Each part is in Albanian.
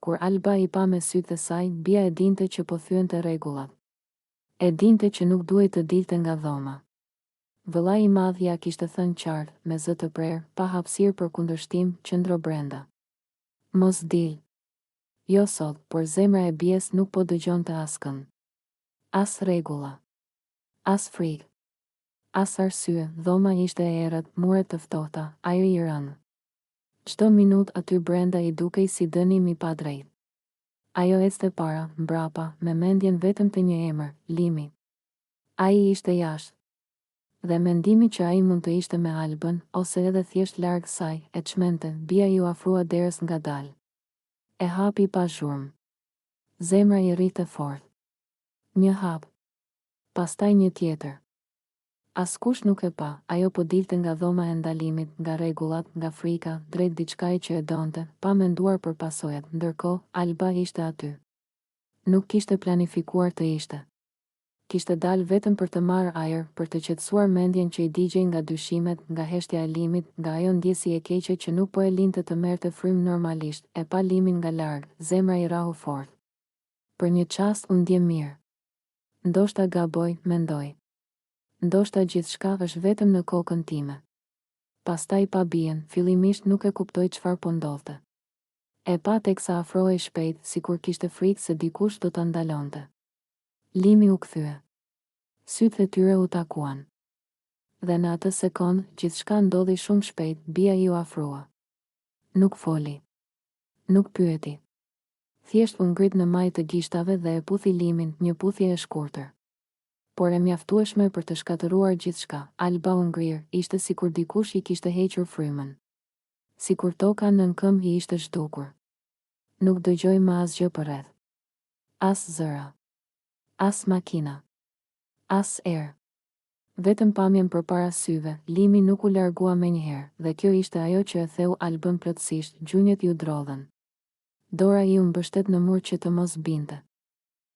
kur Alba i pa me sytë e saj, bia e dinte që po thyen të rregullat. E dinte që nuk duhej të dilte nga dhoma. Vëllai i madh ja kishte thënë qartë, me zë të prerë, pa hapësirë për kundërshtim, qëndro brenda. Mos dil. Jo sot, por zemra e bies nuk po dëgjonte askënd. As rregulla. As frikë. As arsye, dhoma ishte e errët, muret të ftohta, ajri i rënë. Çdo minutë aty brenda i dukej si dënim i padrejtë. Ajo ecte para, mbrapa, me mendjen vetëm të një emër, Limi. Ai ishte jashtë. Dhe mendimi që ai mund të ishte me Albën, ose edhe thjesht larg saj, e çmente, bia ju afrua derës ngadalë. E hapi pa zhurmë. Zemra i rrite fort. Një hap. Pastaj një tjetër. Askush nuk e pa, ajo po dilte nga dhoma e ndalimit, nga rregullat, nga frika, drejt diçkaje që e donte, pa menduar për pasojat, ndërkohë Alba ishte aty. Nuk kishte planifikuar të ishte. Kishte dalë vetëm për të marrë ajër, për të qetësuar mendjen që i digjej nga dyshimet, nga heshtja e Limit, nga ajo ndjesi e keqe që nuk po e linte të merrte frymë normalisht, e pa Limin nga larg, zemra i rahu fort. Për një çast u ndje mirë. Ndoshta gaboj, mendoj. Ndoshta gjithçka është vetëm në kokën time. Pastaj pa bien, fillimisht nuk e kuptoi çfarë po ndodhte. E pa teksa afrohej shpejt, sikur kishte frikë se dikush do ta ndalonte. Limi u kthye. Sytë e tyre u takuan. Dhe në atë sekond, gjithçka ndodhi shumë shpejt, bia i u afrua. Nuk foli. Nuk pyeti. Thjesht u ngrit në majë të gishtave dhe e puthi Limin, një puthje e shkurtër. Por e mjaftueshme për të shkatëruar gjithçka. Alba u ngrir, ishte sikur dikush i kishte hequr frymën. Sikur toka nën këmbë i ishte zhdukur. Nuk dëgjoi më asgjë përreth. As zëra. As makina. As erë. Vetëm pamjen përpara syve, Limi nuk u largua menjëherë, dhe kjo ishte ajo që e theu Albën plotësisht, gjunjët ju drodhen. Dora i u mbështet në mur që të mos binte.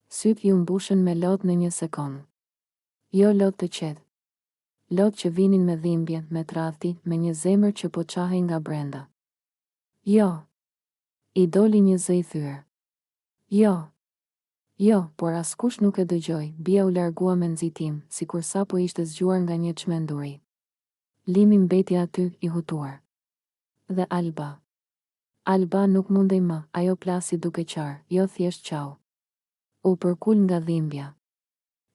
Sytë ju mbushën me lot në një sekond. Jo lot të qetë. Lot që vinin me dhimbje, me tradhti, me një zemër që po qahej nga brenda. Jo. I doli një zë i thyer. Jo. Jo, por askush nuk e dëgjoi, bia u largua me nxitim, sikur sapo ishte zgjuar nga një çmenduri. Limi mbeti aty, i hutuar. Dhe Alba. Alba nuk mundej më, ajo plasi duke qarë, jo thjesht qau. U përkul nga dhimbja.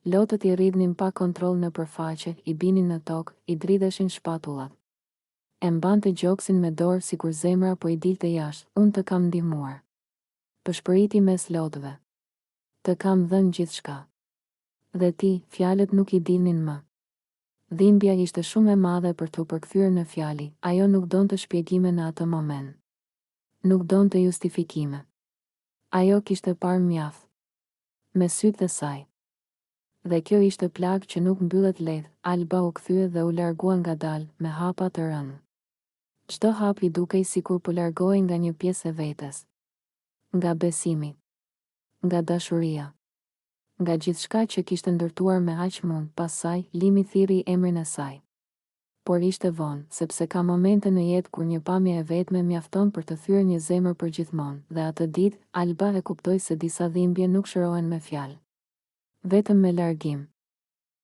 Lotët i rridhnin pa kontroll në përfaqe, i binin në tokë, i dridheshin shpatullat. E mbante gjoksin me dorë sikur zemra po i dilte jashtë, unë të kam ndihmuar. Pëshpëriti mes lotëve. Të kam dhënë gjithçka. Dhe ti, fjalët nuk i dilnin më. Dhimbja ishte shumë e madhe për t'u përkthyer në fjali, ajo nuk donte shpjegime në atë moment. Nuk donte justifikime. Ajo kishte parë mjaft. Me sytë e saj. Dhe kjo ishte plagë që nuk mbyllet lehtë. Alba u kthye dhe u largua ngadalë, me hapa të rënë. Çdo hap i dukej sikur po largohej nga një pjesë e vetes. Nga besimi. Nga dashuria. Nga gjithçka që kishte ndërtuar me aq mund, pas saj, Limi thirri emrin e saj. Por ishte vonë, sepse ka momente në jetë kur një pamje e vetme mjafton për të thyer një zemër përgjithmonë, dhe atë ditë, Alba e kuptoi se disa dhimbje nuk shërohen me fjalë. Vetëm me largim.